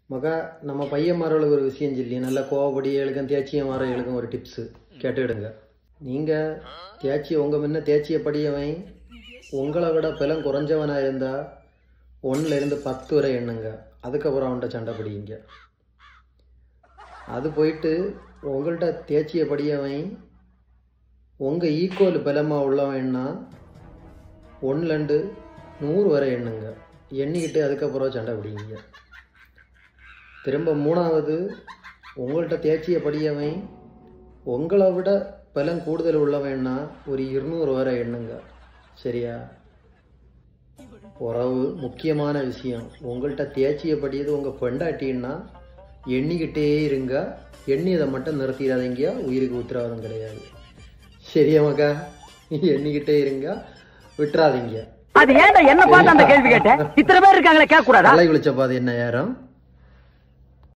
மகா நம்ம பையன்மார்களுக்கு ஒரு விஷயம் சொல்லி நல்ல கோவப்படி எழுக்கும் தேய்ச்சியமார எழுக்கும் ஒரு டிப்ஸு கேட்டுக்கிடுங்க. நீங்கள் உங்கள் முன்ன தேய்ச்சிய படியவன் உங்களை விட பலம் குறைஞ்சவனாக இருந்தால் 1லேருந்து 10 வரை எண்ணுங்க. அதுக்கப்புறம் அவன்கிட்ட சண்டை பிடிங்க. அது போயிட்டு உங்கள்கிட்ட தேய்ச்சிய படியவன் உங்கள் ஈக்குவல் பலமாக உள்ளவன்னா 1லேருந்து 100 வரை எண்ணுங்க. எண்ணிக்கிட்டு அதுக்கப்புறம் சண்டை பிடிங்க. திரும்ப 3வது உங்கள்கிட்ட தேய்ச்சிய படியவன் உங்களை விட பலம் கூடுதல் உள்ளவன்னா ஒரு 200 வரை எண்ணுங்க. சரியா? உறவு முக்கியமான விஷயம். உங்கள்கிட்ட தேய்ச்சிய படியது உங்கள் பெண்டாட்டின்னா எண்ணிக்கிட்டே இருங்க. எண்ணியதை மட்டும் நிறுத்திடாதீங்க. உயிருக்கு உத்தரவாதம் கிடையாது. சரியா மக்கா? எண்ணிக்கிட்டே இருங்க, விட்டுறாதீங்க. அது ஏன்டா என்ன பார்த்து அந்த கேள்வி கேட்டேன்? இத்தனை பேர் இருக்காங்களே, கேட்க கூடாதா? தலை குளிச்ச பாது என்ன யாரும்